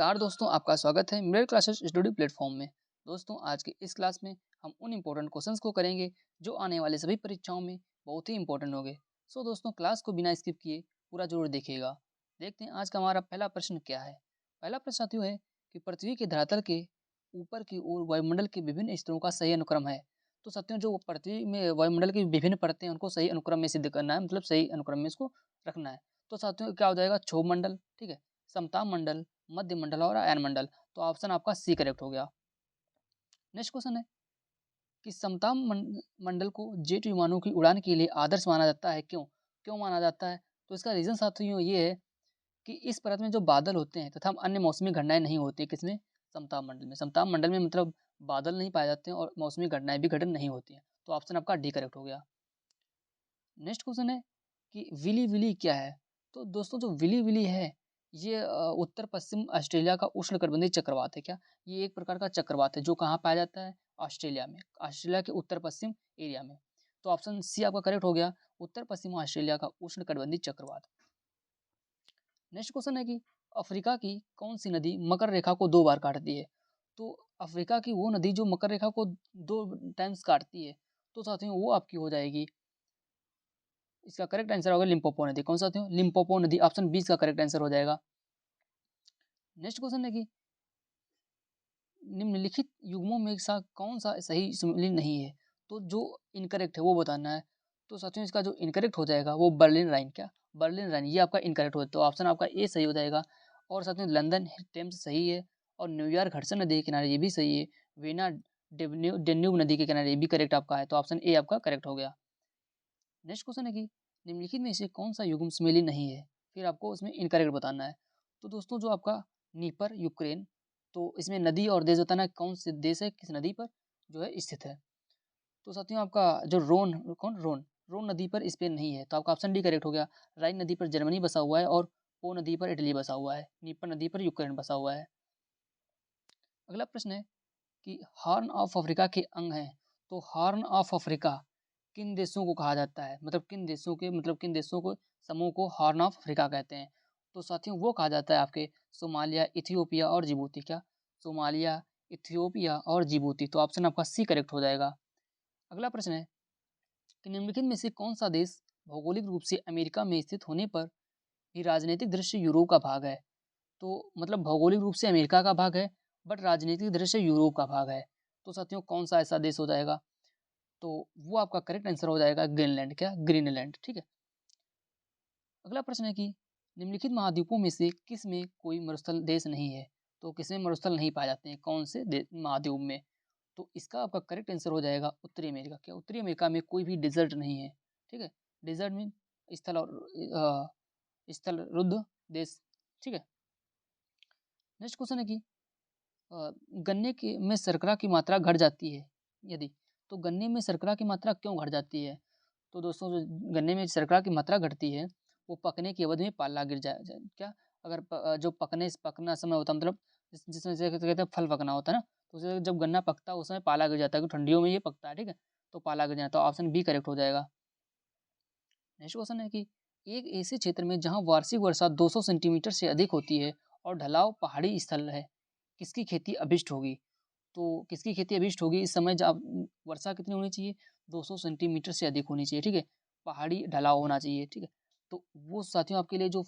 नमस्कार दोस्तों, आपका स्वागत है मिरर क्लासेस स्टडी प्लेटफॉर्म में। दोस्तों, आज के इस क्लास में हम उन इम्पोर्टेंट क्वेश्चंस को करेंगे जो आने वाले सभी परीक्षाओं में बहुत ही इंपॉर्टेंट होंगे। सो दोस्तों, क्लास को बिना स्किप किए पूरा जरूर देखिएगा। देखते हैं आज का हमारा पहला प्रश्न क्या है। पहला प्रश्न साथियों है कि पृथ्वी के धरातल के ऊपर की ओर वायुमंडल के विभिन्न स्तरों का सही अनुक्रम है। तो साथियों, जो पृथ्वी में वायुमंडल की विभिन्न परतें हैं उनको सही अनुक्रम में सिद्ध करना है, मतलब सही अनुक्रम में इसको रखना है। तो साथियों क्या हो जाएगा, क्षोभ मंडल, ठीक है, समताप मंडल, मध्य मंडल और आयन मंडल। तो ऑप्शन आपका सी करेक्ट हो गया। नेक्स्ट क्वेश्चन है कि समताप मंडल को जेट विमानों की उड़ान के लिए आदर्श माना जाता है, क्यों क्यों माना जाता है? तो इसका रीजन साथियों ये है कि इस परत में जो बादल होते हैं तथा अन्य मौसमी घटनाएं नहीं होती, किसमें? समताप मंडल में। समताप मंडल में मतलब बादल नहीं पाए जाते हैं और मौसमी घटनाएं भी घटन नहीं होती हैं। तो ऑप्शन आपका डी करेक्ट हो गया। नेक्स्ट क्वेश्चन है कि विली विली क्या है? तो दोस्तों, जो विली विली है ये उत्तर पश्चिम ऑस्ट्रेलिया का उष्णकटिबंधीय चक्रवात है। क्या ये एक प्रकार का चक्रवात है जो कहाँ पाया जाता है? ऑस्ट्रेलिया में, ऑस्ट्रेलिया के उत्तर पश्चिम एरिया में। तो ऑप्शन सी आपका करेक्ट हो गया, उत्तर पश्चिम ऑस्ट्रेलिया का उष्णकटिबंधीय चक्रवात। नेक्स्ट क्वेश्चन है कि अफ्रीका की कौन सी नदी मकर रेखा को 2 बार काटती है? तो अफ्रीका की वो नदी जो मकर रेखा को 2 टाइम्स काटती है, तो साथियों वो आपकी हो जाएगी, इसका करेक्ट आंसर होगा लिम्पोपो नदी। कौन सा साथियों? लिम्पोपो नदी। ऑप्शन बी का करेक्ट आंसर हो जाएगा। नेक्स्ट क्वेश्चन है कि निम्नलिखित युग्मों में सा कौन सा सही सम्मिलन नहीं है? तो जो इनकरेक्ट है वो बताना है। तो साथियों इसका जो इनकरेक्ट हो जाएगा वो बर्लिन राइन। क्या बर्लिन राइन? ये आपका इनकरेक्ट हो, तो ऑप्शन आपका ए सही हो जाएगा। और साथियों लंदन टेम्स सही है, और न्यूयॉर्क हडसन नदी के किनारे ये भी सही है। वीना डेन्यूब नदी के किनारे ये भी करेक्ट आपका है, तो ऑप्शन ए आपका करेक्ट हो गया। नेक्स्ट क्वेश्चन है कि निम्नलिखित में से कौन सा युग्म सम्मिलित नहीं है? फिर आपको उसमें इनकरेक्ट बताना है। तो दोस्तों जो आपका नीपर यूक्रेन, तो इसमें नदी और देश बताना है, कौन से देश है किस नदी पर जो है स्थित है। तो साथियों आपका जो रोन नदी पर स्पेन नहीं है, तो आपका ऑप्शन डी करेक्ट हो गया। राइन नदी पर जर्मनी बसा हुआ है और पो नदी पर इटली बसा हुआ है, नीपर नदी पर यूक्रेन बसा हुआ है। अगला प्रश्न है कि हॉर्न ऑफ अफ्रीका के अंग हैं। तो हॉर्न ऑफ अफ्रीका किन देशों को कहा जाता है, मतलब किन देशों को समूह को हॉर्न ऑफ अफ्रीका कहते हैं? तो साथियों वो कहा जाता है आपके सोमालिया, इथियोपिया और जिबूती। क्या सोमालिया, इथियोपिया और जिबूती? तो ऑप्शन आपका सी करेक्ट हो जाएगा। अगला प्रश्न है कि निम्नलिखित में से कौन सा देश भौगोलिक रूप से अमेरिका में स्थित होने पर भी राजनीतिक दृष्टि यूरोप का भाग है? तो मतलब भौगोलिक रूप से अमेरिका का भाग है बट राजनीतिक दृष्टि से यूरोप का भाग है। तो साथियों कौन सा ऐसा देश हो जाएगा? तो वो आपका करेक्ट आंसर हो जाएगा ग्रीनलैंड। क्या ग्रीनलैंड? ठीक है। अगला प्रश्न है कि निम्नलिखित महाद्वीपों में से किस में कोई मरुस्थल देश नहीं है? तो किसमें मरुस्थल नहीं पाए जाते हैं, कौन से महाद्वीप में? तो इसका आपका करेक्ट आंसर हो जाएगा उत्तरी अमेरिका। क्या उत्तरी अमेरिका में कोई भी डिजर्ट नहीं है? ठीक है, डिजर्ट मीन स्थल और स्थल रुद्ध देश। ठीक है। नेक्स्ट क्वेश्चन है कि गन्ने के में शर्करा की मात्रा घट जाती है यदि, तो गन्ने में शर्करा की मात्रा क्यों घट जाती है? तो दोस्तों जो गन्ने में शर्करा की मात्रा घटती है वो पकने की अवधि में पाला गिर जाए। क्या अगर जो पकना समय होता है, मतलब जिसमें से कहते हैं फल पकना होता है ना, तो उसे जब गन्ना पकता है उस समय पाला गिर जाता है, क्योंकि ठंडियों में ये पकता है। ठीक है, तो पाला गिर जाता है, तो ऑप्शन बी करेक्ट हो जाएगा। नेक्स्ट क्वेश्चन है कि एक ऐसे क्षेत्र में जहां वार्षिक वर्षा 200 सेंटीमीटर से अधिक होती है और ढलाव पहाड़ी स्थल है, किसकी खेती अभिष्ट होगी? तो किसकी खेती अभिष्ट होगी इस समय? जब वर्षा कितनी होनी चाहिए? 200 सेंटीमीटर से अधिक होनी चाहिए। ठीक है, पहाड़ी ढलाव होना चाहिए। ठीक है, तो वो साथियों आपके लिए जो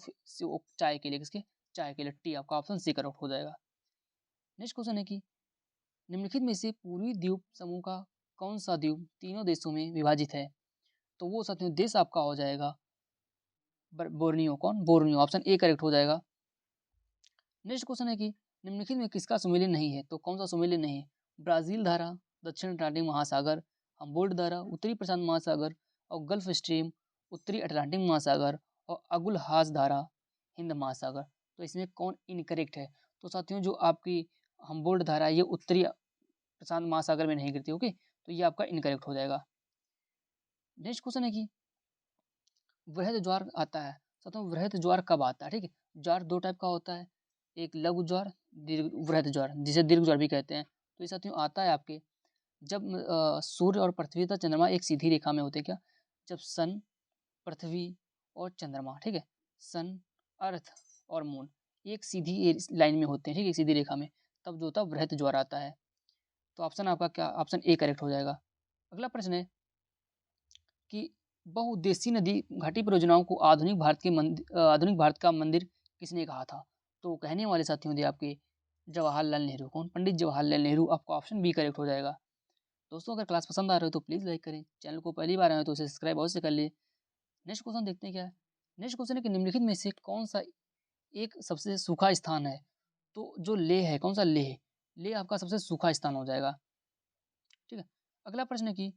चाय के लिए, किसके? चाय के लिए टी। आपका ऑप्शन सी करेक्ट हो जाएगा। नेक्स्ट क्वेश्चन है कि निम्नलिखित में से पूर्वी द्वीप समूह का कौन सा द्वीप तीनों देशों में विभाजित है? तो वो साथियों देश आपका हो जाएगा बोर्नियो। कौन? बोर्नियो। ऑप्शन ए करेक्ट हो जाएगा। नेक्स्ट क्वेश्चन है कि निम्नलिखित में किसका सुमेलित नहीं है? तो कौन सा सुमेलित नहीं है? ब्राजील धारा, दक्षिण अटलांटिक महासागर, हम्बोल्ट धारा, उत्तरी प्रशांत महासागर, और गल्फ स्ट्रीम, उत्तरी अटलांटिक महासागर, और अगुलहास धारा, हिंद महासागर। तो इसमें कौन इनकरेक्ट है? तो साथियों जो आपकी हम्बोल्ट धारा ये उत्तरी प्रशांत महासागर में नहीं गिरती। ओके, तो ये आपका इनकरेक्ट हो जाएगा। नेक्स्ट क्वेश्चन है कि वृहद ज्वार आता है। साथियों वृहद ज्वार कब आता है? ठीक है, ज्वार दो टाइप का होता है, एक लघु ज्वार, वृहद ज्वार, जिसे दीर्घ ज्वार भी कहते हैं। तो ये साथियों आता है आपके जब सूर्य और पृथ्वी तथा चंद्रमा एक सीधी रेखा में होते हैं। क्या जब सन, पृथ्वी और चंद्रमा, ठीक है, सन, अर्थ और मून एक सीधी लाइन में होते हैं, ठीक है, एक सीधी रेखा में, तब जो होता है वृहत ज्वार आता है। तो ऑप्शन आपका क्या, ऑप्शन ए करेक्ट हो जाएगा। अगला प्रश्न है कि बहुउद्देशीय नदी घाटी परियोजनाओं को आधुनिक भारत का मंदिर किसने कहा था? तो कहने वाले साथी होंगे आपके जवाहरलाल नेहरू। कौन? पंडित जवाहरलाल नेहरू। आपका ऑप्शन बी करेक्ट हो जाएगा। दोस्तों अगर क्लास पसंद आ रही हो तो प्लीज़ लाइक करें, चैनल को पहली बार आए हो तो उसे सब्सक्राइब अवश्य कर ले। नेक्स्ट क्वेश्चन देखते हैं क्या है। नेक्स्ट क्वेश्चन है कि निम्नलिखित में से कौन सा एक सबसे सूखा स्थान है? तो जो लेह है, कौन सा लेह? लेह आपका सबसे सूखा स्थान हो जाएगा, ठीक है। अगला प्रश्न है कि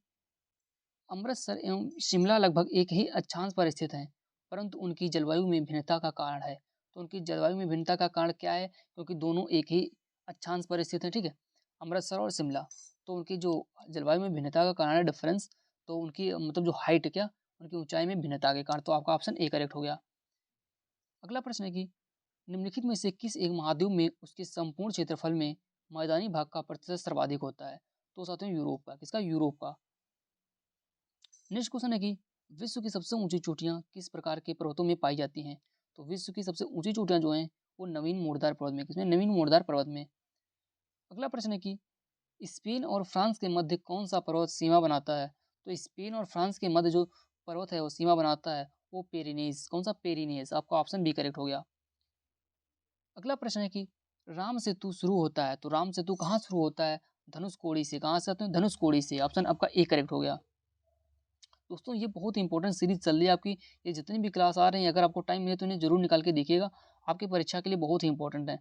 अमृतसर एवं शिमला लगभग एक ही अक्षांश पर स्थित हैं, परंतु उनकी जलवायु में भिन्नता का कारण है। तो उनकी जलवायु में भिन्नता का कारण क्या है? क्योंकि दोनों एक ही अक्षांश पर स्थित हैं, ठीक है, अमृतसर और शिमला। तो उनकी जो जलवायु में भिन्नता का कारण है डिफरेंस, तो उनकी मतलब जो हाइट क्या, उनकी ऊंचाई में भिन्नता के कारण। तो आपका ऑप्शन ए करेक्ट हो गया। अगला प्रश्न है कि निम्नलिखित में से किस एक महाद्वीप में उसके संपूर्ण क्षेत्रफल में मैदानी भाग का प्रतिशत सर्वाधिक होता है? तो साथियों यूरोप का। किसका? यूरोप का। नेक्स्ट क्वेश्चन है कि विश्व की सबसे ऊंची चोटियां किस प्रकार के पर्वतों में पाई जाती हैं? तो विश्व की सबसे ऊंची चोटियां जो हैं वो नवीन मोड़दार पर्वत में। किसमें? नवीन मोड़दार पर्वत में। अगला प्रश्न है कि स्पेन और फ्रांस के मध्य कौन सा पर्वत सीमा बनाता है? तो स्पेन और फ्रांस के मध्य जो पर्वत है वो सीमा बनाता है वो पेरिनेज। कौन सा? पेरिनेज। आपका ऑप्शन बी करेक्ट हो गया। अगला प्रश्न है कि राम सेतु शुरू होता है, तो राम सेतु कहाँ शुरू होता है? धनुषकोडी से। कहाँ से आते हैं? धनुषकोडी से। ऑप्शन आपका ए करेक्ट हो गया। दोस्तों ये बहुत इंपॉर्टेंट सीरीज चल रही है आपकी, ये जितनी भी क्लास आ रही हैं अगर आपको टाइम मिले तो इन्हें जरूर निकाल के देखिएगा, आपकी परीक्षा के लिए बहुत ही इंपॉर्टेंट है।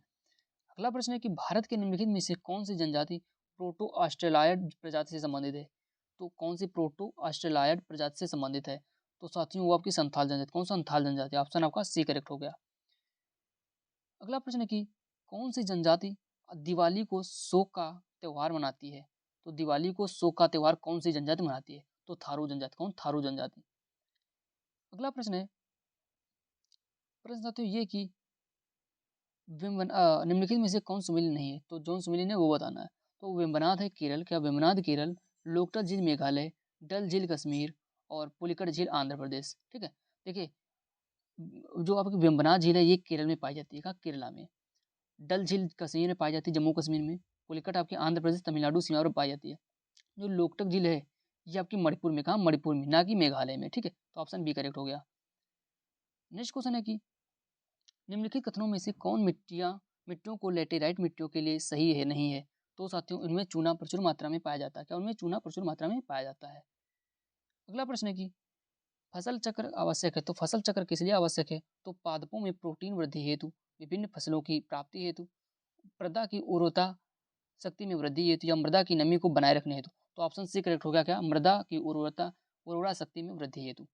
अगला प्रश्न है कि भारत के निम्नलिखित में से कौन सी जनजाति प्रोटो ऑस्ट्रेलायड प्रजाति से संबंधित है? तो कौन सी प्रोटो ऑस्ट्रेलायड प्रजाति से संबंधित है? तो साथियों वो आपकी संथाल जनजाति। कौन सा? संथाल जनजाति। ऑप्शन आपका सी करेक्ट हो गया। अगला प्रश्न है कि कौन सी जनजाति दिवाली को शोक का त्योहार मनाती है? तो दिवाली को शोक का त्योहार कौन सी जनजाति मनाती है? तो थारू जनजाति। कौन? थारू जनजाति। अगला प्रश्न है, प्रश्न साथियों ये कि निम्नलिखित में से कौन सुमेलित नहीं है? तो जौन सुमेलित है वो बताना है। तो वेम्बनाड है केरल। क्या? वेम्बनाड केरल, लोकटक झील मेघालय, डल झील कश्मीर और पुलिकट झील आंध्र प्रदेश, ठीक है। देखिए जो आपकी वेम्बनाड झील है ये केरल में पाई जाती है। कहाँ? केरला में। डल झील कश्मीर में पाई जाती है, जम्मू कश्मीर में। पुलिकट आपकी आंध्र प्रदेश तमिलनाडु सीमा पर पाई जाती है। जो लोकटक झील है ये आपकी मणिपुर में। कहाँ? मणिपुर में, ना कि मेघालय में, ठीक है। तो ऑप्शन बी करेक्ट हो गया। नेक्स्ट क्वेश्चन है कि निम्नलिखित कथनों में से कौन मिट्टियों को लेटेराइट मिट्टियों के लिए सही है नहीं है? तो साथियों इनमें चूना प्रचुर मात्रा में पाया जाता है। क्या? उनमें चूना प्रचुर मात्रा में पाया जाता है। अगला प्रश्न है कि फसल चक्र आवश्यक है, तो फसल चक्र किस लिए आवश्यक है? तो पादपों में प्रोटीन वृद्धि हेतु, विभिन्न फसलों की प्राप्ति हेतु, मृदा की उर्वरता शक्ति में वृद्धि हेतु या मृदा की नमी को बनाए रखने हेतु। तो ऑप्शन सी करेक्ट हो गया। क्या? मृदा की उर्वरा शक्ति में वृद्धि हेतु।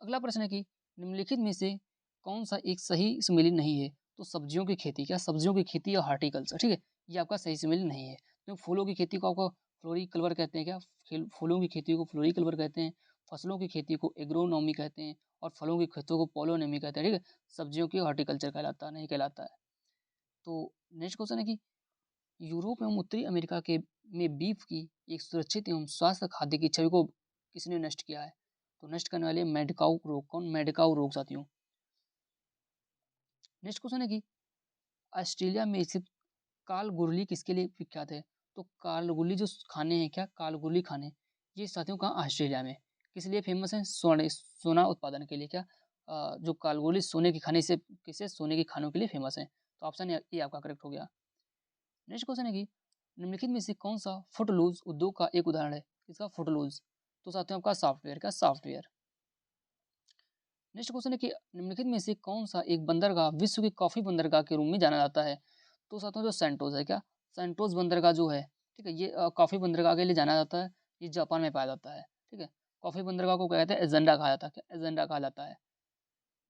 अगला प्रश्न है कि निम्नलिखित में से कौन सा एक सही सुमेलित नहीं है? तो सब्जियों की खेती। क्या? सब्जियों की खेती या हार्टिकल्चर, ठीक है, ये आपका सही सुमेलित नहीं है। तो फूलों की खेती को आपको फ्लोरिकल्चर कहते हैं। क्या? फूलों की खेती को फ्लोरिकल्चर कहते हैं, फसलों की खेती को एग्रोनॉमी कहते हैं और फलों की खेतों को पोलोनॉमी कहते हैं, ठीक है। सब्जियों की हार्टिकल्चर कहलाता नहीं कहलाता है। तो नेक्स्ट क्वेश्चन है कि यूरोप एवं उत्तरी अमेरिका के में बीफ की एक सुरक्षित एवं स्वास्थ्य खाद्य की छवि को किसने नष्ट किया है? तो नष्ट करने वाले मेडकाउ रोग। कौन? मेडकाउ रोग साथियों। नेक्स्ट क्वेश्चन है कि ऑस्ट्रेलिया में स्थित कालगुरली किसके लिए विख्यात है? तो कालगुरली जो खाने हैं, क्या? कालगुरली खाने, ये साथियों कहाँ? ऑस्ट्रेलिया में। किस लिए फेमस है? सोना उत्पादन के लिए। क्या? जो कालगुरली सोने के खाने से, किसे? सोने के खानों के लिए फेमस है। तो ऑप्शन ए आपका करेक्ट हो गया। नेक्स्ट क्वेश्चन है कि निम्नलिखित में से कौन सा फुटलूज उद्योग का एक उदाहरण है? किसका? फुटलूज। तो साथियों आपका सॉफ्टवेयर। क्या? सॉफ्टवेयर। नेक्स्ट क्वेश्चन है कि निम्नलिखित में से कौन सा एक बंदरगाह विश्व की कॉफी बंदरगाह के रूप में जाना जाता है? तो साथियों जो सेंटोस है। क्या? सेंटोस बंदरगाह जो है, ठीक है, ये कॉफी बंदरगाह के लिए जाना जाता है। ये जापान में पाया जाता है, ठीक है। कॉफी बंदरगाह को क्या कहते हैं? एजेंडा कहा जाता है। क्या? एजेंडा कहा जाता है।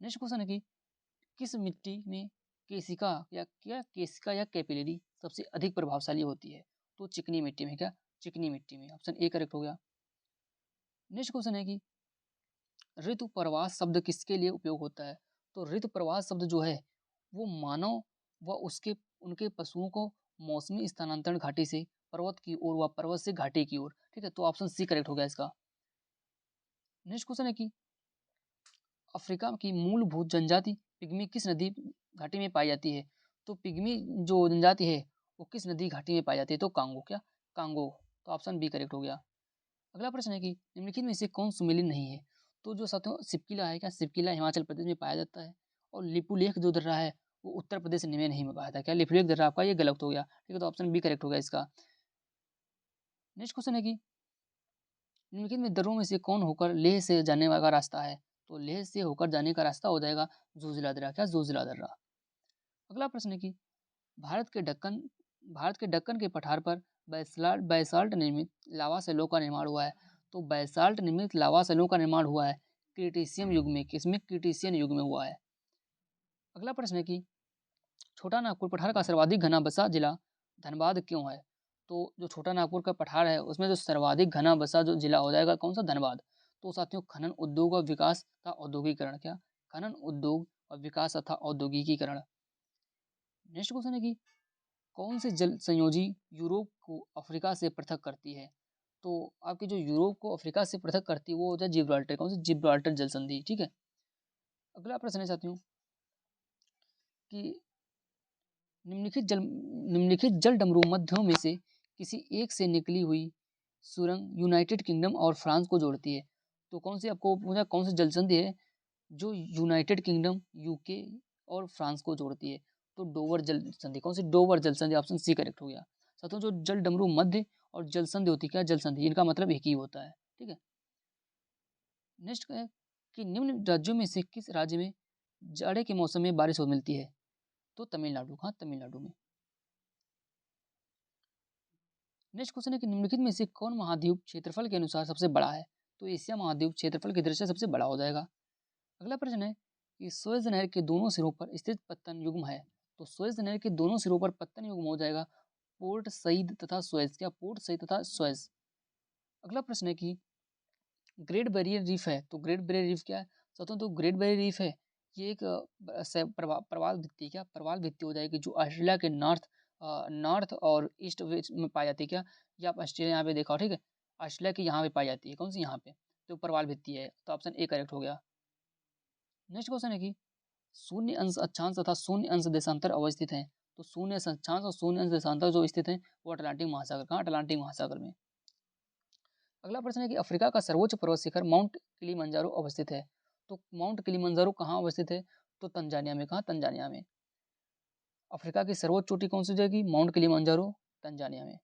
नेक्स्ट क्वेश्चन है कि किस मिट्टी में केसिका या कैपिलरी सबसे अधिक प्रभावशाली होती है? तो चिकनी मिट्टी में। क्या? चिकनी मिट्टी में। ऑप्शन ए करेक्ट हो गया। नेक्स्ट क्वेश्चन है कि ऋतु प्रवास शब्द किसके लिए उपयोग होता है? तो ऋतु प्रवास शब्द जो है वो मानव व उसके उनके पशुओं को मौसमी स्थानांतरण घाटी से पर्वत की ओर व पर्वत से घाटी की ओर, ठीक है। तो ऑप्शन सी करेक्ट हो गया इसका। नेक्स्ट क्वेश्चन है कि अफ्रीका की मूलभूत जनजाति पिग्मी किस नदी घाटी में पाई जाती है? तो पिग्मी जो जनजाति है वो किस नदी घाटी में पाई जाती है? तो कांगो, क्या कांगो। तो ऑप्शन बी करेक्ट हो गया। अगला प्रश्न है कि निम्नलिखित में से कौन सुमेलित नहीं है? तो जो साथियों सिपकिला है, क्या सिपकिला हिमाचल प्रदेश में पाया जाता है, और लिपुलेख जो दर्रा है वो उत्तर प्रदेश में नहीं पाया जाता। क्या लिपुलेख दर्रा आपका ये गलत हो गया, ठीक है, तो ऑप्शन बी करेक्ट हो गया इसका। नेक्स्ट क्वेश्चन है कि निम्नलिखित में दर्रों में से कौन होकर लेह से जाने का रास्ता है? तो लेह से होकर जाने का रास्ता हो जाएगा जोजिला दर्रा, क्या जोजिला दर्रा। अगला प्रश्न है कि भारत के दक्कन भारत के दक्कन के पठार पर बैसाल्ट निर्मित लावा सेलों का निर्माण हुआ है। तो बैसाल्ट निर्मित लावा सेलों का निर्माण हुआ है क्रिटेशियम युग में, किसमें? क्रिटेशियन युग में हुआ है। अगला प्रश्न है कि छोटा नागपुर पठार का सर्वाधिक घना बसा जिला धनबाद क्यों है? तो जो छोटा नागपुर का पठार है उसमें जो सर्वाधिक घना बसा जो जिला हो जाएगा कौन सा? धनबाद। तो साथियों खनन उद्योग और विकास तथा औद्योगिकरण, क्या खनन उद्योग और विकास तथा औद्योगिकीकरण। नेक्स्ट क्वेश्चन है कि कौन सी जल संयोजी यूरोप को अफ्रीका से पृथक करती है? तो आपकी जो यूरोप को अफ्रीका से पृथक करती है वो होता है जिब्राल्टर, कौन सी? जिब्राल्टर जल संधि, ठीक है। अगला प्रश्न है साथियों कि निम्नलिखित जल डमरू मध्यों में से किसी एक से निकली हुई सुरंग यूनाइटेड किंगडम और फ्रांस को जोड़ती है। तो कौन सी आपको पूछा कौन सी जल संधि है जो यूनाइटेड किंगडम, यूके और फ्रांस को जोड़ती है? तो डोवर जल संधि, कौन सी? डोवर जल संधि, ऑप्शन सी करेक्ट हो गया। साथियों जो जल डमरू मध्य और जल संधि होती है, क्या जल संधि, इनका मतलब एक ही होता है, ठीक है। नेक्स्ट है कि निम्न राज्यों में से किस राज्य में जाड़े के मौसम में बारिश हो मिलती है? तो तमिलनाडु, हाँ तमिलनाडु में। नेक्स्ट क्वेश्चन है कि निम्नलिखित में से कौन महाद्वीप क्षेत्रफल के अनुसार सबसे बड़ा है? तो एशिया महाद्वीप क्षेत्रफल की दृष्टि से सबसे बड़ा हो जाएगा। अगला प्रश्न है कि सुएज नहर के दोनों सिरों पर स्थित पत्तन युग्म है। तो सुएज नहर के दोनों सिरों पर पत्तन युग्म हो जाएगा पोर्ट सईद तथा सुएज, क्या पोर्ट सईद तथा सुएज। अगला प्रश्न है कि ग्रेट बैरियर रीफ है, तो ग्रेट बैरियर रीफ क्या है? सतो तो ग्रेट बैरियर रीफ है ये एक प्रवाल भित्ति, क्या प्रवाल भित्ति हो जाएगी जो ऑस्ट्रेलिया के नॉर्थ और ईस्ट में पाई जाती है। क्या ये आप ऑस्ट्रेलिया यहाँ पे देखा, ठीक है, ऑस्ट्रेलिया की यहाँ पे पाई जाती है, कौन सी? यहाँ पे, तो प्रवाल भित्ति है, तो ऑप्शन ए करेक्ट हो गया। नेक्स्ट क्वेश्चन है कि शून्य अंश अक्षांश तथा शून्य अंश देशांतर अवस्थित हैं। तो शून्य अक्षांश और शून्य अंश देशांतर जो स्थित है वो अटलांटिक महासागर, कहाँ? अटलांटिक महासागर में। अगला प्रश्न है कि अफ्रीका का सर्वोच्च पर्वत शिखर माउंट किलिमंजारो अवस्थित है। तो माउंट किलिमंजारो कहाँ अवस्थित है? तो तंजानिया में, कहाँ? तंजानिया में। अफ्रीका की सर्वोच्च चोटी कौन सी हो जाएगी? माउंट किलिमंजारो, तंजानिया में।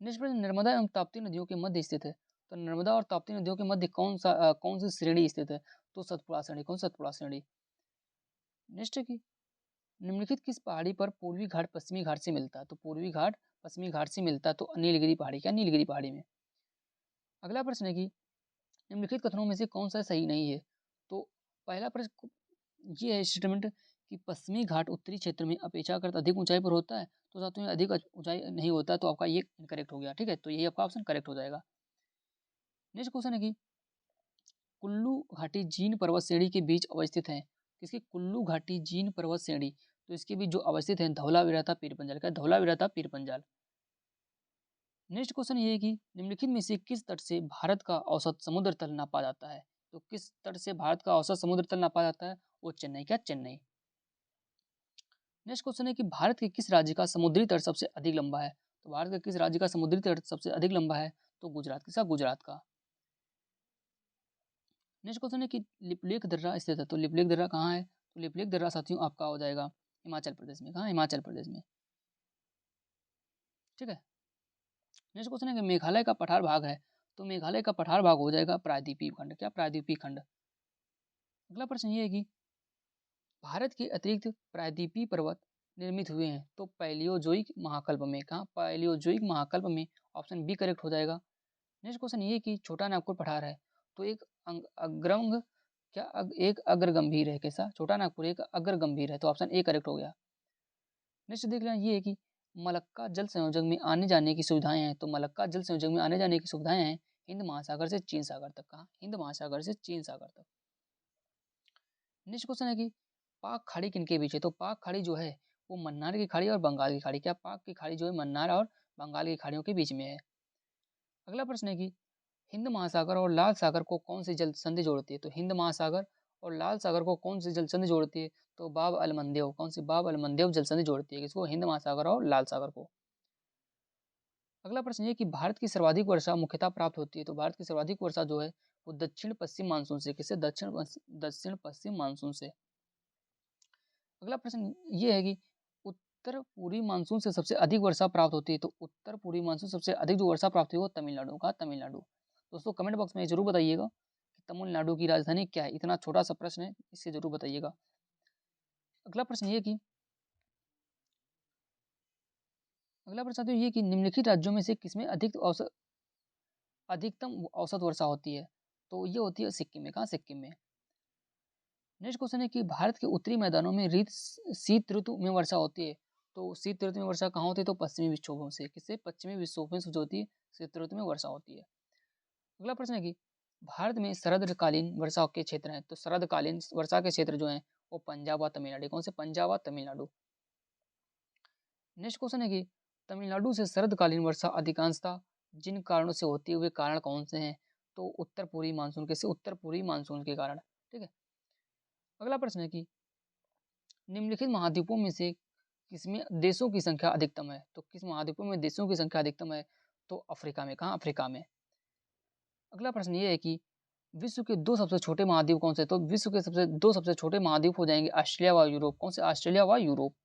नेक्स्ट प्रश्न, नर्मदा एवं ताप्ती नदियों के मध्य स्थित है। तो नर्मदा और ताप्ती नदियों के मध्य कौन सी श्रेणी स्थित है? तो सतपुड़ा श्रेणी, कौन? सतपुड़ा श्रेणी। नेक्स्ट है कि निम्नलिखित किस पहाड़ी पर पूर्वी घाट पश्चिमी घाट से मिलता है? तो पूर्वी घाट पश्चिमी घाट से मिलता है, तो नीलगिरी पहाड़ी, क्या नीलगिरी पहाड़ी में। अगला प्रश्न है कि निम्नलिखित कथनों में से कौन सा सही नहीं है? तो पहला प्रश्न ये है स्टेटमेंट कि पश्चिमी घाट उत्तरी क्षेत्र में अपेक्षाकृत अधिक ऊंचाई पर होता है, तो साथियों में अधिक ऊंचाई नहीं होता है, तो आपका ये इनकरेक्ट हो गया, ठीक है, तो यही आपका ऑप्शन करेक्ट हो जाएगा। नेक्स्ट क्वेश्चन है कि कुल्लू घाटी जीन पर्वत श्रेणी के बीच अवस्थित है। किसकी? कुल्लू घाटी जीन पर्वत श्रेणी, तो इसके बीच जो अवस्थित है धौलावीरा था पीरपंजाल, का धौलावीरा था पीरपंजाल। नेक्स्ट क्वेश्चन ये है कि निम्नलिखित में से किस तट से भारत का औसत समुद्र तल नापा जाता है? तो किस तट से भारत का औसत समुद्र तल नापा जाता है? वो चेन्नई, क्या चेन्नई। नेक्स्ट क्वेश्चन है कि भारत के किस राज्य का समुद्री तट सबसे अधिक लंबा है? तो भारत के किस राज्य का समुद्री तट सबसे अधिक लंबा है? तो गुजरात, किसका? गुजरात का। नेक्स्ट क्वेश्चन है कि लिपुलेख दर्रा स्थित है, तो लिपुलेख दर्रा कहाँ है? तो लिपुलेख दर्रा साथियों आपका हो जाएगा हिमाचल प्रदेश में, कहाँ? हिमाचल प्रदेश में, ठीक है। नेक्स्ट क्वेश्चन है कि मेघालय का पठार भाग है, तो मेघालय का पठार भाग हो जाएगा प्रायद्वीपीय खंड, क्या? प्रायद्वीपीय खंड। अगला प्रश्न ये है कि भारत के अतिरिक्त प्रायद्वीपीय पर्वत निर्मित हुए हैं, तो पैलियोजोइक महाकल्प में, कहाँ? पैलियोजोइक महाकल्प में, ऑप्शन बी करेक्ट हो जाएगा। नेक्स्ट क्वेश्चन ये कि छोटा नागपुर पठार है, तो एक अग्रंग, क्या एक अग्र गंभीर है, कैसा? छोटा नागपुर एक अग्र गंभीर है, तो ऑप्शन ए करेक्ट हो गया। नेक्स्ट देख लेना ये है कि मलक्का जल संयोजक में आने जाने की सुविधाएं हैं, तो मलक्का जल संयोजक में आने जाने की सुविधाएं हैं हिंद महासागर से चीन सागर तक, कहाँ? हिंद महासागर से चीन सागर तक। नेक्स्ट क्वेश्चन है कि पाक खाड़ी किनके बीच है? तो पाक खाड़ी जो है वो मन्नार की खाड़ी और बंगाल की खाड़ी, क्या पाक की खाड़ी जो है मन्नार और बंगाल की खाड़ियों के बीच में है। अगला प्रश्न है कि हिंद महासागर और लाल सागर को कौन सी जल संधि जोड़ती है? तो हिंद महासागर और लाल सागर को कौन सी जलसंधि जोड़ती है? तो बाब अल मंदेव, कौन सी? बाब अल मंदेव जलसंधि जोड़ती है किसको? हिंद महासागर और लाल सागर को। अगला प्रश्न ये कि भारत की सर्वाधिक वर्षा मुख्यतः प्राप्त होती है, तो भारत की सर्वाधिक वर्षा जो है वो दक्षिण पश्चिम मानसून से, किससे? दक्षिण पश्चिम मानसून से। अगला प्रश्न ये है कि उत्तर पूर्वी मानसून से सबसे अधिक वर्षा प्राप्त होती है, तो उत्तर पूर्वी मानसून सबसे अधिक जो वर्षा प्राप्त हुई वो तमिलनाडु का, तमिलनाडु। दोस्तों कमेंट बॉक्स में जरूर बताइएगा कि तमिलनाडु की राजधानी क्या है। इतना छोटा सा प्रश्न है, इससे जरूर बताइएगा। अगला प्रश्न ये कि अगला प्रश्न तो ये कि निम्नलिखित राज्यों में से किसमें अधिकतम औसत वर्षा होती है? तो ये होती है सिक्किम में। कहाँ? सिक्किम में। नेक्स्ट क्वेश्चन है कि भारत के उत्तरी मैदानों में शीत ऋतु में वर्षा होती है, तो शीत ऋतु में वर्षा कहाँ होती है? तो पश्चिमी विक्षोभों से, किससे? पश्चिमी विक्षोभों से जो होती है शीत ऋतु में वर्षा होती है। अगला प्रश्न है कि भारत में शरदकालीन वर्षा के क्षेत्र हैं, तो शरदकालीन वर्षा के क्षेत्र जो हैं वो पंजाब और तमिलनाडु। कौन से? पंजाब और तमिलनाडु। नेक्स्ट क्वेश्चन है कि तमिलनाडु से शरदकालीन वर्षा अधिकांशतः जिन कारणों से होती है वे कारण कौन से हैं? तो उत्तर पूर्वी मानसून, कैसे? उत्तर पूर्वी मानसून के कारण। ठीक है। अगला प्रश्न है कि निम्नलिखित महाद्वीपों में से किसमें देशों की संख्या अधिकतम है? तो किस महाद्वीपों में देशों की संख्या अधिकतम है? तो अफ्रीका में। कहाँ? अफ्रीका में। अगला प्रश्न ये है कि विश्व के दो सबसे छोटे महाद्वीप कौन से? तो विश्व के दो सबसे छोटे महाद्वीप हो जाएंगे ऑस्ट्रेलिया व यूरोप। कौन से? ऑस्ट्रेलिया व यूरोप।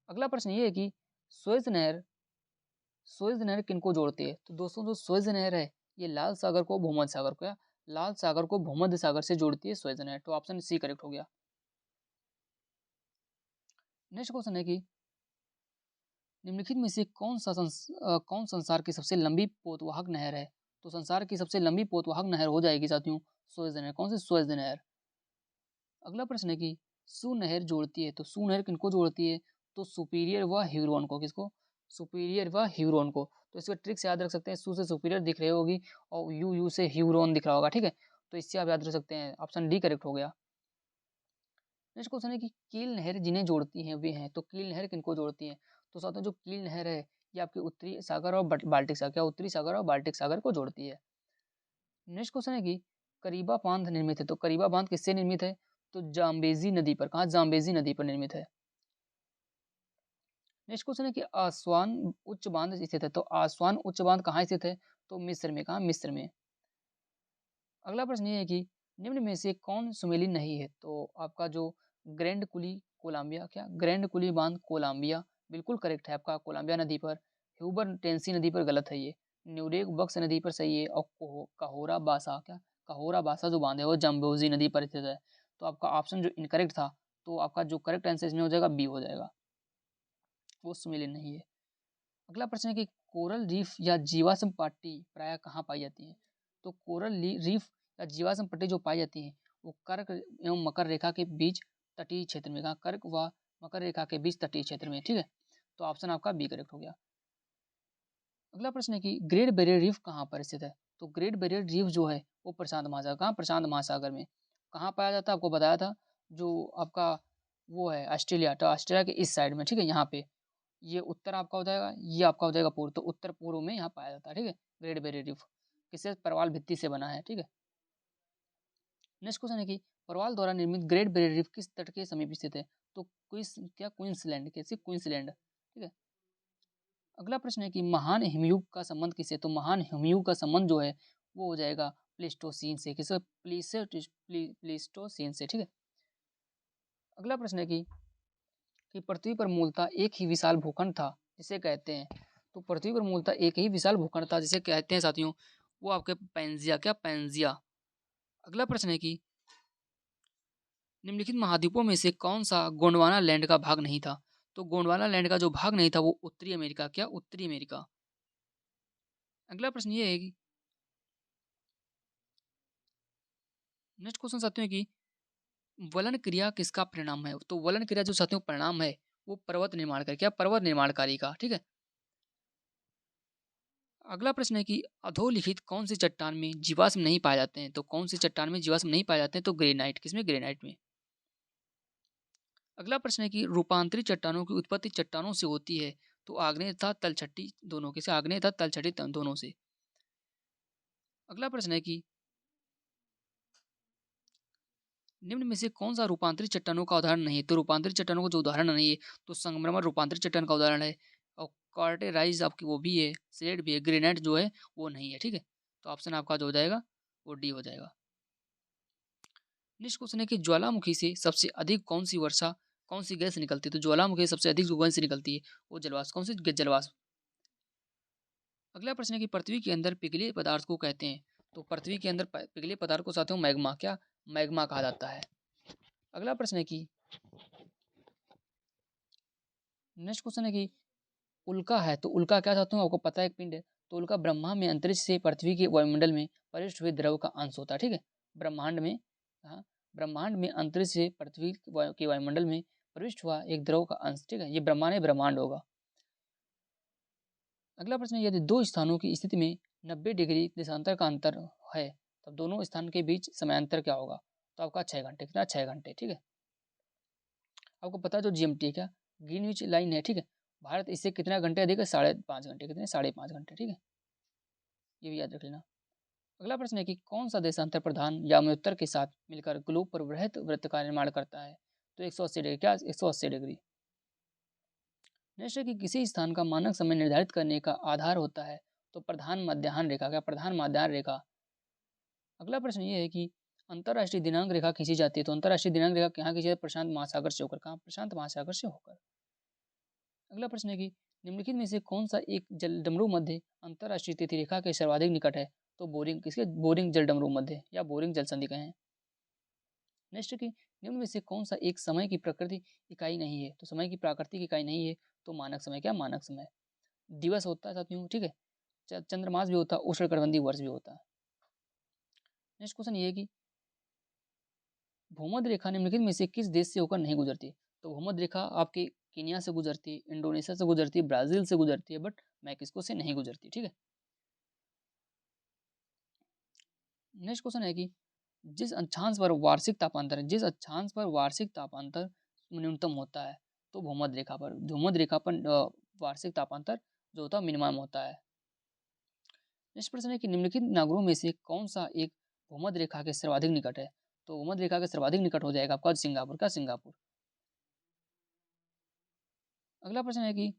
अगला प्रश्न ये है कि स्वेज नहर किनको जोड़ती है? तो दोस्तों जो स्वेज नहर है ये लाल सागर को भूमध्य सागर को, या लाल सागर को भूमध्य सागर से जोड़ती है स्वेज नहर। तो ऑप्शन सी करेक्ट हो गया। नेक्स्ट क्वेश्चन है कि निम्नलिखित में से कौन संसार की सबसे लंबी पोतवाहक नहर है? तो संसार की सबसे लंबी पोतवाहक नहर हो जाएगी साथियों स्वेज नहर। कौन सी? स्वेज नहर। अगला प्रश्न है कि सू नहर जोड़ती है, तो सू नहर किनको जोड़ती है? तो सुपीरियर व ह्यूरोन को। किसको? सुपीरियर व ह्यूरोन को। तो इसका ट्रिक से याद रख सकते हैं, सू से सुपीरियर दिख रही होगी और यू से ह्यूरोन दिख रहा होगा। ठीक है, तो इससे आप याद रख सकते हैं। ऑप्शन डी करेक्ट हो गया। नेक्स्ट क्वेश्चन है कि कील नहर जिन्हें जोड़ती हैं वे हैं, तो कील नहर किनको जोड़ती है? तो साथियों जो कील नहर है ये आपके उत्तरी सागर और बाल्टिक सागर, क्या? उत्तरी सागर और बाल्टिक सागर को जोड़ती है। नेक्स्ट क्वेश्चन है कि करीबा बांध निर्मित है, तो करीबा बांध किससे निर्मित है? तो जाम्बेजी नदी पर। कहाँ? जाम्बेजी नदी पर निर्मित है। नेक्स्ट क्वेश्चन है कि आसवान उच्च बांध स्थित है, तो आसवान उच्च बांध कहाँ स्थित है? तो मिस्र में। कहाँ? मिस्र में। अगला प्रश्न ये है कि निम्न में से कौन सुमेलित नहीं है? तो आपका जो ग्रैंड कुली कोलंबिया, क्या? ग्रैंड कुली बांध कोलंबिया बिल्कुल करेक्ट है आपका, कोलंबिया नदी पर। ह्यूबर टेंसी नदी पर गलत है ये। न्यूरेक बक्स नदी पर सही है। और कहोरा बासा, क्या? कहोरा बासा जो बांध है वो जम्बोजी नदी पर स्थित है। तो आपका ऑप्शन जो इनकरेक्ट था, तो आपका जो करेक्ट आंसर इसमें हो जाएगा बी हो जाएगा, वो सुमेलित नहीं है। अगला प्रश्न है कि कोरल रीफ या जीवाश्म पट्टी प्रायः कहाँ पाई जाती है? तो कोरल रीफ या जीवाश्म पट्टी जो पाई जाती है वो कर्क एवं मकर रेखा के बीच तटीय क्षेत्र में। कहाँ? कर्क व मकर रेखा के बीच तटीय क्षेत्र में। ठीक है, तो ऑप्शन आपका बी करेक्ट हो गया। अगला प्रश्न है कि ग्रेट बैरियर रीफ कहाँ पर स्थित है? तो ग्रेट बैरियर रीफ जो है वो प्रशांत महासागर। कहाँ? प्रशांत महासागर में। कहाँ पाया जाता है? आपको बताया था जो आपका वो है ऑस्ट्रेलिया, तो ऑस्ट्रेलिया के इस साइड में। ठीक है, यहाँ पे ये उत्तर आपका हो जाएगा, ये आपका हो जाएगा पूर्व, तो उत्तर पूर्व में यहाँ पाया जाता है। ठीक है, ग्रेट बैरियर रीफ किससे? परवाल भित्ति से बना है। ठीक है। नेक्स्ट क्वेश्चन है कि परवाल द्वारा निर्मित ग्रेट बैरियर रीफ किस तट के समीप स्थित है? तो क्वींसलैंड, कैसे? क्वींसलैंड। ठीक है। अगला प्रश्न है कि महान हिमयुग का संबंध किससे? तो महान हिमयुग का संबंध जो है वो हो जाएगा प्लेस्टोसीन से। किससे? प्लेस्टोसीन से। ठीक है। अगला प्रश्न है कि पृथ्वी पर मूलतः एक ही विशाल भूखंड था जिसे कहते हैं, तो पृथ्वी पर मूलतः एक ही विशाल भूखंड था जिसे कहते हैं साथियों वो आपके पैंजिया, क्या? पैंजिया। अगला प्रश्न है कि निम्नलिखित महाद्वीपों में से कौन सा गोंडवाना लैंड का भाग नहीं था? तो गोंडवाना लैंड का जो भाग नहीं था वो उत्तरी अमेरिका, क्या? उत्तरी अमेरिका। अगला प्रश्न ये है कि नेक्स्ट क्वेश्चन साथियों है कि वलन क्रिया किसका परिणाम है? तो वलन क्रिया जो साथियों परिणाम है वो पर्वत निर्माण का, क्या? पर्वत निर्माणकारी का। ठीक है। अगला प्रश्न है कि अधोलिखित कौन सी चट्टान में जीवाश्म नहीं पाए जाते हैं? तो कौन सी चट्टान में जीवाश्म नहीं पाए जाते हैं? तो ग्रेनाइट। किसमें? ग्रेनाइट में। अगला प्रश्न है कि रूपांतरित चट्टानों की उत्पत्ति चट्टानों से होती है, तो आग्नेय तथा तलछटी दोनों के से, आग्नेय तथा तलछटी दोनों से। अगला प्रश्न है कि निम्न में से कौन सा रूपांतरित चट्टानों का उदाहरण नहीं है? तो रूपांतरित चट्टानों का जो उदाहरण नहीं है, तो संगमरमर रूपांतरित चट्टान का उदाहरण है, और क्वार्टेराइज आपकी वो भी है, स्लेट भी है, ग्रेनाइट जो है वो नहीं है। ठीक है, तो ऑप्शन आपका जो हो जाएगा वो डी हो जाएगा। नेक्स्ट क्वेश्चन है कि ज्वालामुखी से सबसे अधिक कौन सी गैस निकलती है? तो ज्वालामुखी से सबसे अधिक जो गैस निकलती है वो जलवाष्प, कौन सी जलवाष्प। अगला प्रश्न है कि पृथ्वी के अंदर पिघले पदार्थ को कहते हैं? तो पृथ्वी के अंदर पिघले पदार्थ को साथियों मैग्मा, क्या मैग्मा कहा जाता है। अगला प्रश्न है कि नेक्स्ट क्वेश्चन है कि उल्का है, तो उल्का क्या चाहता हूँ आपको पता है, एक पिंड है। तो उल्का ब्रह्मांड में अंतरिक्ष से पृथ्वी के वायुमंडल में प्रविष्ट हुए द्रव का अंश होता है। ठीक है, ब्रह्मांड में, हाँ, ब्रह्मांड में अंतरिक्ष से पृथ्वी के वायुमंडल में प्रविष्ट हुआ एक द्रव का अंश। ठीक है, ये ब्रह्मांड होगा। अगला प्रश्न है, यदि दो स्थानों की स्थिति में 90 डिग्री देशांतर का अंतर है, तब दोनों स्थान के बीच समयांतर क्या होगा? तो आपका 6 घंटे, कितना 6 घंटे। ठीक है, आपको पता है जो जीएमटी है, क्या ग्रीनविच लाइन है। ठीक है, भारत इससे कितना घंटे अधिक है? 5.5 घंटे, कितने 5.5 घंटे। ठीक है, ये भी याद रख लेना। अगला प्रश्न है कि कौन सा देशांतर प्रधान याम्योत्तर के साथ मिलकर ग्लोब पर वृहत वृत्त का निर्माण करता है? तो 180 डिग्री, क्या 180 डिग्री। नेक्स्ट है कि किसी स्थान का मानक समय निर्धारित करने का आधार होता है? तो प्रधान मध्याह्न रेखा, क्या प्रधान मध्याह्न रेखा। अगला प्रश्न ये है कि अंतरराष्ट्रीय दिनांक रेखा खींची जाती है, तो अंतरराष्ट्रीय दिनांक रेखा कहाँ खींची जाती है? प्रशांत महासागर से होकर, कहाँ प्रशांत महासागर से होकर। अगला प्रश्न है कि निम्नलिखित में से कौन सा एक जल डमरू मध्य अंतरराष्ट्रीय तिथि रेखा के सर्वाधिक निकट है? तो बोरिंग, किसके बोरिंग जल डमरू मध्य या बोरिंग जल संधि कहें। नेक्स्ट की निम्न में से कौन सा एक समय की प्रकृति इकाई नहीं है? तो समय की प्राकृतिक इकाई नहीं है, तो मानक समय, क्या मानक समय। दिवस होता है साथियों। ठीक है, चंद्रमास भी होता है, उष्णकटिबंधीय वर्ष भी होता है। नेक्स्ट क्वेश्चन ये है कि भूमध्य रेखा निम्नलिखित में से किस देश से होकर नहीं गुजरती? तो भूमध्य रेखा आपके केनिया से गुजरती है, इंडोनेशिया से गुजरती है, ब्राजील से गुजरती है, बट मैक्सिको से नहीं गुजरती। ठीक है, नेक्स्ट क्वेश्चन है कि जिस अक्षांश पर वार्षिक तापांतर न्यूनतम होता है, तो भूमध्य रेखा पर वार्षिक तापांतर जो होता है मिनिमम होता है। नेक्स्ट प्रश्न है कि निम्नलिखित नागरों में से कौन सा एक भूमध्य रेखा के सर्वाधिक निकट है? तो भूमध्य रेखा के सर्वाधिक निकट हो जाएगा आपका सिंगापुर, का सिंगापुर। अगला प्रश्न है कि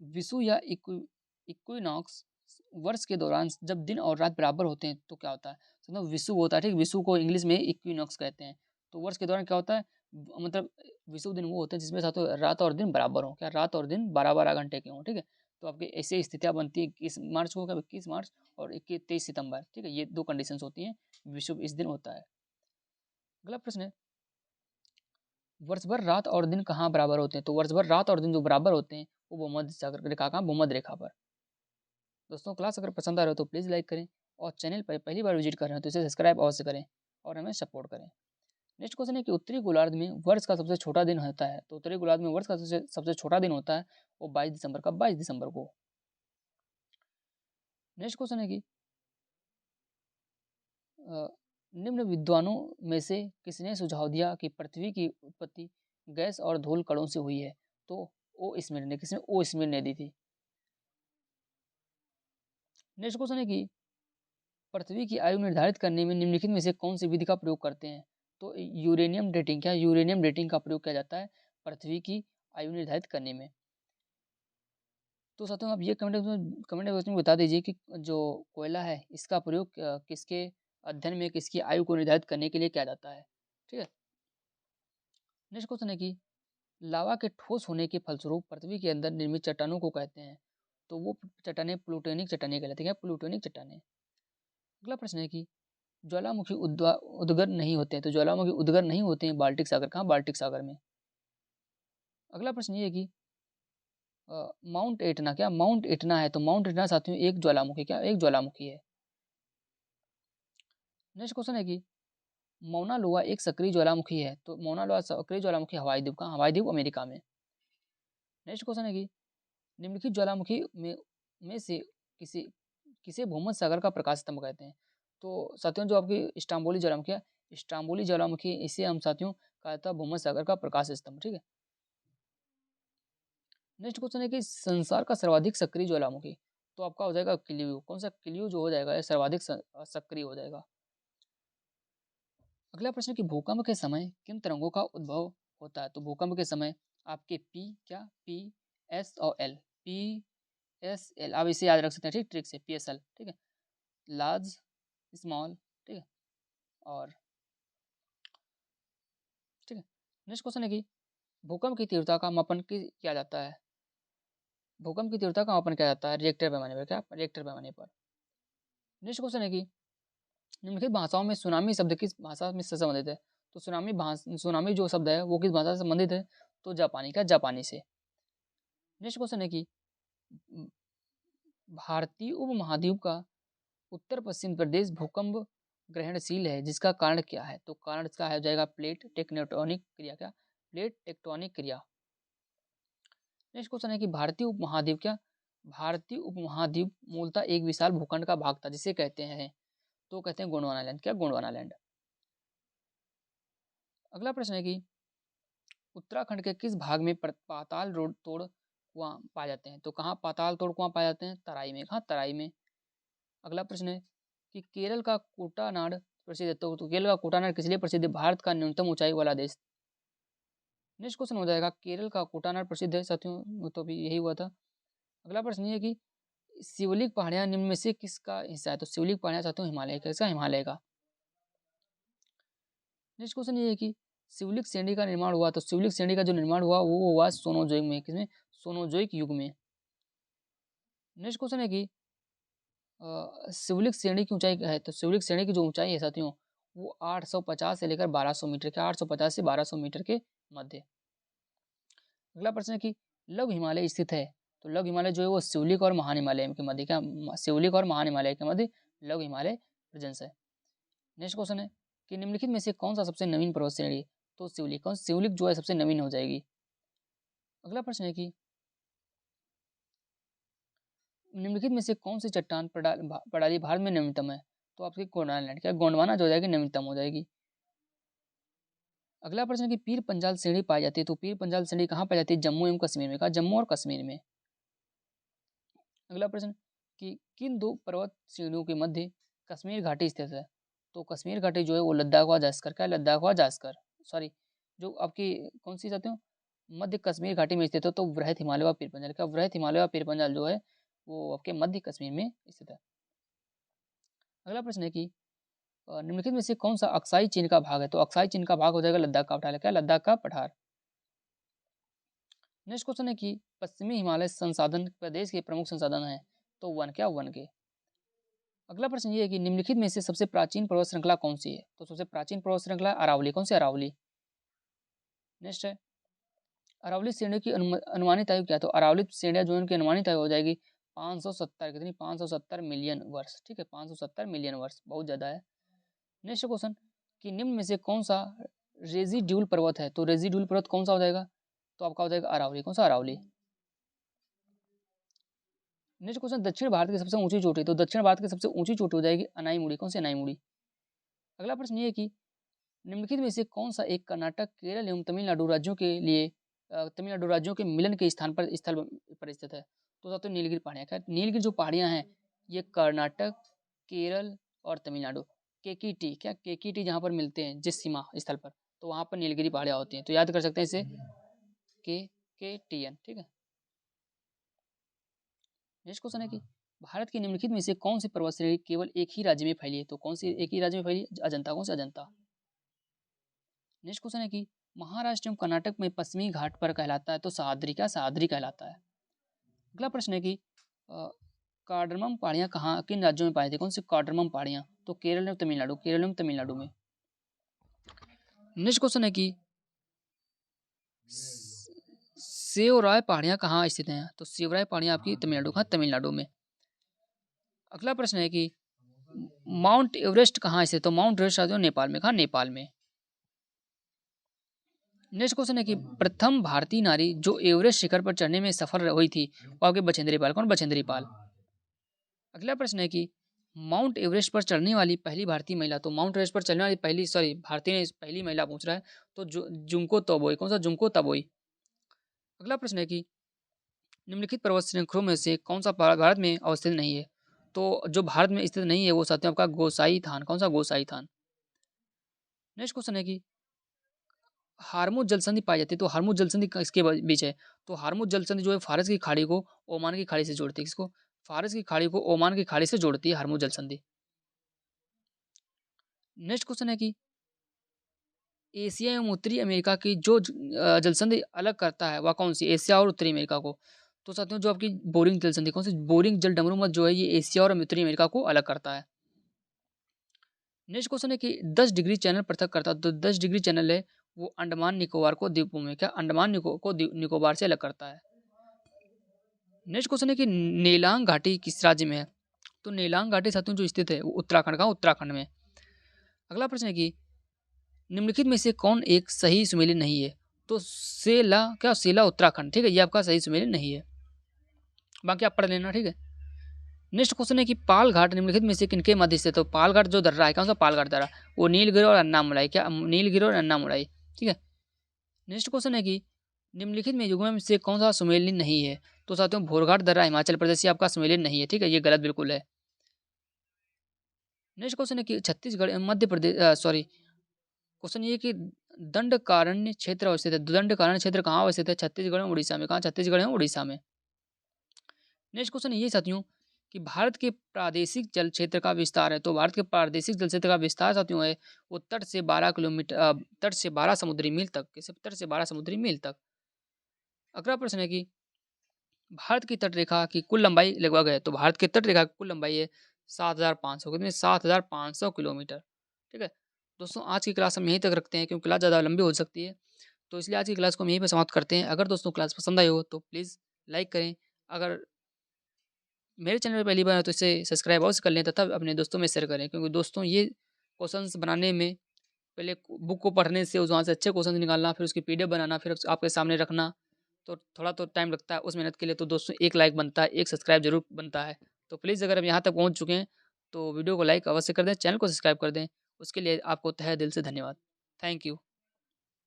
विषु या इक्विनॉक्स वर्ष के दौरान जब दिन और रात बराबर होते हैं तो क्या होता है? समझो विषु होता है, ठीक, विषु को इंग्लिश में इक्विनॉक्स कहते हैं। तो वर्ष के दौरान क्या होता है, मतलब विषु दिन वो होते हैं जिसमें साथ रात और दिन बराबर हो, क्या रात और दिन 12-12 घंटे के हों। ठीक है, तो आपकी ऐसी स्थितियाँ बनती है 21 मार्च को, क्या 21 मार्च और 23 सितंबर। ठीक है, ये दो कंडीशंस होती हैं, विषुव इस दिन होता है। अगला प्रश्न है, वर्ष भर रात और दिन कहाँ बराबर होते हैं? तो वर्ष भर रात और दिन जो बराबर होते हैं वो भूमध्य सागर रेखा, कहाँ भूमध्य रेखा पर। दोस्तों क्लास अगर पसंद आ रहा हो तो प्लीज़ लाइक करें, और चैनल पर पहली बार विजिट कर रहे हो तो इसे सब्सक्राइब अवश्य करें और हमें सपोर्ट करें। नेक्स्ट क्वेश्चन है कि उत्तरी गोलार्ध में वर्ष का सबसे छोटा दिन होता है, तो उत्तरी गोलार्ध में वर्ष का सबसे छोटा दिन होता है वो 22 दिसंबर का, 22 दिसंबर को। नेक्स्ट क्वेश्चन है कि अ, निम्न विद्वानों में से किसने सुझाव दिया कि पृथ्वी की उत्पत्ति गैस और धूल कणों से हुई है? तो ओ स्मिथ ने, किसने, ओ स्मिथ ने दी थी। नेक्स्ट क्वेश्चन है कि पृथ्वी की आयु निर्धारित करने में निम्नलिखित में से कौन सी विधि का प्रयोग करते हैं? तो यूरेनियम डेटिंग, क्या यूरेनियम डेटिंग का प्रयोग किया जाता है पृथ्वी की आयु निर्धारित करने में। तो साथियों आप ये कमेंट बॉक्स में बता दीजिए कि जो कोयला है इसका प्रयोग किसके अध्ययन में, किसकी आयु को निर्धारित करने के लिए किया जाता है। ठीक है, नेक्स्ट क्वेश्चन है कि लावा के ठोस होने के फलस्वरूप पृथ्वी के अंदर निर्मित चट्टानों को कहते हैं? तो वो चट्टानें प्लूटोनिक चट्टानें कहलाती हैं, प्लूटोनिक चट्टानें। अगला प्रश्न है कि ज्वालामुखी उद्गार नहीं होते हैं, तो ज्वालामुखी उद्गार नहीं होते हैं बाल्टिक सागर, कहाँ बाल्टिक सागर में। अगला प्रश्न ये है कि माउंट एटना, क्या माउंट एटना है, तो माउंट एटना साथियों एक ज्वालामुखी, क्या एक ज्वालामुखी है। नेक्स्ट क्वेश्चन है कि मौना लोआ एक सक्रिय ज्वालामुखी है, तो मौना लोआ सक्रिय ज्वालामुखी हवाई द्वीप, कहाँ हवाई द्वीप अमेरिका में। नेक्स्ट क्वेश्चन है कि निम्नलिखित ज्वालामुखी में से किसी किसे भूमध्य सागर का प्रकाश स्तंभ कहते हैं? तो साथियों जो आपकी इस्तांबुली ज्वालामुखी है, इस्तांबुली ज्वालामुखी इसे हम साथियों कहा था भूमध्य सागर का प्रकाश स्तंभ। ठीक है, नेक्स्ट क्वेश्चन है कि संसार का सर्वाधिक सक्रिय ज्वालामुखी, तो आपका हो जाएगा किलियू, कौन सा किलियू जो हो जाएगा ये सर्वाधिक सक्रिय हो जाएगा। अगला प्रश्न कि भूकंप के समय किन तरंगों का उद्भव होता है? तो भूकंप के समय आपके पी एस और एल, PSL आप इसे याद रख सकते हैं, ठीक, ट्रिक से, PSL, ठीक है, लार्ज, स्मॉल, ठीक है, और ठीक है। नेक्स्ट क्वेश्चन है कि भूकंप की तीव्रता का मापन किया जाता है? भूकंप की तीव्रता का मापन किया जाता है रिएक्टर पैमाने पर। क्या? रिएक्टर पैमाने पर। नेक्स्ट क्वेश्चन है कि निम्नलिखित भाषाओं में सुनामी शब्द किस भाषा में से संबंधित है? तो सुनामी जो शब्द है वो किस भाषा से संबंधित है? तो जापानी। का? जापानी से। नेक्स्ट क्वेश्चन है कि भारतीय उपमहाद्वीप का उत्तर पश्चिम प्रदेश भूकंप ग्रहणशील है, जिसका कारण क्या है? तो कारण इसका हो जाएगा प्लेट टेक्टोनिक क्रिया। क्या? प्लेट टेक्टोनिक क्रिया। नेक्स्ट क्वेश्चन है कि भारतीय उपमहाद्वीप मूलतः एक विशाल भूखंड का भाग था, जिसे कहते हैं, तो कहते हैं गोंडवाना लैंड। क्या? गोंडवाना लैंड। अगला प्रश्न है कि उत्तराखंड के किस भाग में पाताल तोड़ कुआं पाए जाते हैं? तो कहाँ पाताल तोड़ कुआं पाए जाते हैं? तराई में। कहाँ? तराई में। अगला प्रश्न है कि केरल का कुटानाड प्रसिद्ध है, तो केरल का कुटानाड किस लिए प्रसिद्ध है? भारत का न्यूनतम ऊंचाई वाला देश। नेक्स्ट क्वेश्चन हो जाएगा केरल का कुटानाड प्रसिद्ध है, साथियों, तो भी यही हुआ था। अगला प्रश्न ये है कि शिवलिक पहाड़ियां निम्न में से किसका हिस्सा है? तो शिवलिक पहाड़ियां, साथियों, हिमालय का। इसका? हिमालय का। नेक्स्ट क्वेश्चन ये है कि शिवलिक श्रेणी का निर्माण हुआ, तो शिवलिक श्रेणी का जो निर्माण हुआ वो हुआ सोनोजोइक में। किसमें? सोनोजोइक युग में। नेक्स्ट क्वेश्चन है कि शिवलिक श्रेणी की ऊंचाई क्या है? तो शिवलिक श्रेणी की जो ऊंचाई है, साथियों, वो 850 से लेकर 1200 मीटर के, 850 से 1200 मीटर के मध्य। अगला प्रश्न है कि लघु हिमालय स्थित है, तो लघु हिमालय जो है वो शिवलिक और महान हिमालय के मध्य। क्या? शिवलिक और महान हिमालय के मध्य लघु हिमालय प्रेजेंस है। नेक्स्ट क्वेश्चन है कि निम्नलिखित में से कौन सा सबसे नवीन पर्वत श्रेणी? तो शिवलिक। कौन? शिवलिक जो है सबसे नवीन हो जाएगी। अगला प्रश्न है कि निम्नलिखित में से कौन सी चट्टान प्रणाली भारत में नवीनतम है? तो आपकी गोंडवाना लैंड। क्या? गोंडवाना जो हो जाएगी नवीनतम हो जाएगी। अगला प्रश्न है कि पीर पंजाल श्रेणी पाई जाती है, तो पीर पंजाल श्रेणी कहाँ पाई जाती है? जम्मू एवं कश्मीर में। कहा? जम्मू और कश्मीर में। अगला प्रश्न कि किन दो पर्वत श्रेणियों के मध्य कश्मीर घाटी स्थित है? तो कश्मीर घाटी जो है वो लद्दाख व जास्कर। क्या? लद्दाख व जास्कर, सॉरी, जो आपकी कौन सी जाती हो, मध्य कश्मीर घाटी में स्थित है, तो वृहत हिमालय व पीर पंजाल। का? वृहत हिमालय व पीर पंजाल जो है वो आपके मध्य कश्मीर में स्थित है। अगला प्रश्न है कि निम्नलिखित में से कौन सा अक्साई चीन का भाग है? तो अक्साई चीन का भाग हो जाएगा लद्दाख का पठार। क्या? लद्दाख का पठार। नेक्स्ट क्वेश्चन है कि पश्चिमी हिमालय संसाधन प्रदेश के प्रमुख संसाधन है, तो वन। क्या? वन के। अगला प्रश्न ये है कि निम्नलिखित में से सबसे प्राचीन पर्वत श्रृंखला कौन सी है? तो सबसे प्राचीन पर्वत श्रृंखला अरावली। कौन सी? अरावली। नेक्स्ट है अरावली श्रेणी की अनुमानित आयु क्या? तो अरावली श्रेणियां जो उनकी अनुमानित आयु हो जाएगी 570। कितनी? 570 मिलियन वर्ष। ठीक है, 570 मिलियन वर्ष, बहुत ज्यादा है। नेक्स्ट क्वेश्चन कि निम्न में से कौन सा रेजिड्यूल पर्वत है? तो रेजिड्यूल पर्वत कौन सा हो जाएगा? तो आपका हो जाएगा अरावली। कौन सा? अरावली। नेक्स्ट क्वेश्चन दक्षिण भारत की सबसे ऊंची चोटी, तो दक्षिण भारत की सबसे ऊंची चोटी हो जाएगी अनाईमुड़ी। कौन सी? अनाईमुड़ी। अगला प्रश्न ये है कि निम्नलिखित में से कौन सा एक कर्नाटक, केरल एवं तमिलनाडु राज्यों के लिए तमिलनाडु राज्यों के मिलन के स्थल पर स्थित है? तो साथियों नीलगिरी पहाड़ियाँ। क्या? नीलगिरी जो पहाड़ियाँ हैं ये कर्नाटक, केरल और तमिलनाडु, केकीटी। क्या? केकीटी जहाँ पर मिलते हैं जिस सीमा स्थल पर, तो वहाँ पर नीलगिरी पहाड़ियाँ होती हैं, तो याद कर सकते हैं इसे, KKTN। ठीक है। नेक्स्ट क्वेश्चन है कि भारत की निम्नलिखित में से कौन सी पर्वत श्रेणी केवल एक ही राज्य में फैली है? तो कौन सी एक ही राज्य में फैली? अजंता। कौन सी? अजंता। नेक्स्ट क्वेश्चन है कि महाराष्ट्र एवं कर्नाटक में पश्चिमी घाट पर कहलाता है, तो सह्याद्री। क्या? सह्याद्री कहलाता है। अगला प्रश्न है कि कार्डमम पहाड़ियाँ कहाँ, किन राज्यों में पाई जाती? कौन सी कार्डमम पहाड़ियाँ? तो केरल एवं तमिलनाडु। केरल एवं तमिलनाडु में। नेक्स्ट क्वेश्चन है कि सेवराय पहाड़ियाँ कहाँ स्थित हैं? तो सेवराय पहाड़ियाँ आपकी तमिलनाडु। कहाँ? तमिलनाडु में। अगला प्रश्न है कि माउंट एवरेस्ट कहाँ स्थित है? तो माउंट एवरेस्ट नेपाल में। कहाँ? नेपाल में। नेक्स्ट क्वेश्चन है कि प्रथम भारतीय नारी जो एवरेस्ट शिखर पर चढ़ने में सफल हुई थी वो आपके बछेंद्री पाल। कौन? बछेंद्री पाल। अगला प्रश्न है कि माउंट एवरेस्ट पर चढ़ने वाली पहली भारतीय महिला, तो माउंट एवरेस्ट पर चढ़ने वाली पहली, सॉरी, भारतीय ने पहली महिला पूछ रहा है, तो जुंको तोबोई। कौन सा? जुंको तोबोई। अगला प्रश्न है कि निम्नलिखित पर्वत श्रृंखलों में से कौन सा भारत में अवस्थित नहीं है? तो जो भारत में स्थित नहीं है वो साथियों आपका गोसाई थान। कौन सा? गोसाई थान। नेक्स्ट क्वेश्चन है कि हार्मुज जलसंधि पाई जाती है, तो हार्मुज जलसंधि इसके बीच है। तो हार्मुज जलसंधि जो है फारस की खाड़ी को ओमान की खाड़ी से जोड़ती है। किसको? फारस की खाड़ी को ओमान की खाड़ी से जोड़ती है हार्मुज जलसंधि। नेक्स्ट क्वेश्चन है कि एशिया एवं उत्तरी अमेरिका की जो जलसंधि अलग करता है वह कौन सी? एशिया और उत्तरी अमेरिका को। तो साथियों जो आपकी बोरिंग जलसंधि कौन सी? बोरिंग जल डमरू मध्य जो है ये एशिया और उत्तरी अमेरिका को अलग करता है। नेक्स्ट क्वेश्चन है कि 10 डिग्री चैनल पृथक करता है। तो 10 डिग्री चैनल है वो अंडमान निकोबार को द्वीपों में क्या अंडमान निकोबार से अलग करता है। नेक्स्ट क्वेश्चन है कि नेलांग घाटी किस राज्य में है? तो नेलांग घाटी साथियों जो स्थित है वो उत्तराखंड का उत्तराखंड में। अगला प्रश्न है कि निम्नलिखित में से कौन एक सही सुमेलित नहीं है? तो सेला उत्तराखंड, ठीक है, ये आपका सही सुमेलित नहीं है। बाकी आप पढ़ लेना, ठीक है। नेक्स्ट क्वेश्चन है कि पाल घाट निम्नलिखित में से किनके मध्य स्थित है? तो पाल घाट जो दर्रा है, कौन सा पाल घाट दर्रा? वो नीलगिरी और अन्नामुलाई, क्या नीलगिरी और अन्नामुलाई, ठीक है। नेक्स्ट क्वेश्चन है कि निम्नलिखित में युग्म में से कौन सा सुमेलित नहीं है? तो साथियों भोरघाट दर्रा हिमाचल प्रदेश से आपका सुमेलित नहीं है, ठीक है, ये गलत बिल्कुल है। नेक्स्ट क्वेश्चन है कि छत्तीसगढ़ मध्य प्रदेश सॉरी क्वेश्चन ये है कि दंडकारण्य क्षेत्र अवस्थित है। दंडकारण्य क्षेत्र कहाँ अवस्थित है? छत्तीसगढ़ में, उड़ीसा में। कहाँ? छत्तीसगढ़ में, उड़ीसा में। नेक्स्ट क्वेश्चन ये साथियों कि भारत के प्रादेशिक जल क्षेत्र का विस्तार है। तो भारत के प्रादेशिक जल क्षेत्र का विस्तार साथियों है वो तट से 12 किलोमीटर तट से 12 समुद्री मील तक। किस तट से 12 समुद्री मील तक। अगला प्रश्न है कि भारत की तट रेखा की कुल लंबाई लगभग है। तो भारत की तट रेखा की कुल लंबाई है 7,500, कितनी? 7,500 किलोमीटर, ठीक है। दोस्तों आज की क्लास हम यहीं तक रखते हैं क्योंकि क्लास ज़्यादा लंबी हो सकती है, तो इसलिए आज की क्लास को हम यहीं पर समाप्त करते हैं। अगर दोस्तों क्लास पसंद आई हो तो प्लीज़ लाइक करें। अगर मेरे चैनल पर पहली बार है तो इसे सब्सक्राइब अवश्य कर लें तथा अपने दोस्तों में शेयर करें, क्योंकि दोस्तों ये क्वेश्चंस बनाने में पहले बुक को पढ़ने से वहाँ से अच्छे क्वेश्चन निकालना, फिर उसकी पीडीएफ बनाना, फिर आपके सामने रखना, तो थोड़ा तो टाइम लगता है। उस मेहनत के लिए तो दोस्तों एक लाइक बनता है, एक सब्सक्राइब जरूर बनता है। तो प्लीज़ अगर आप यहाँ तक पहुँच चुके हैं तो वीडियो को लाइक अवश्य कर दें, चैनल को सब्सक्राइब कर दें। उसके लिए आपको तहे दिल से धन्यवाद। Thank you.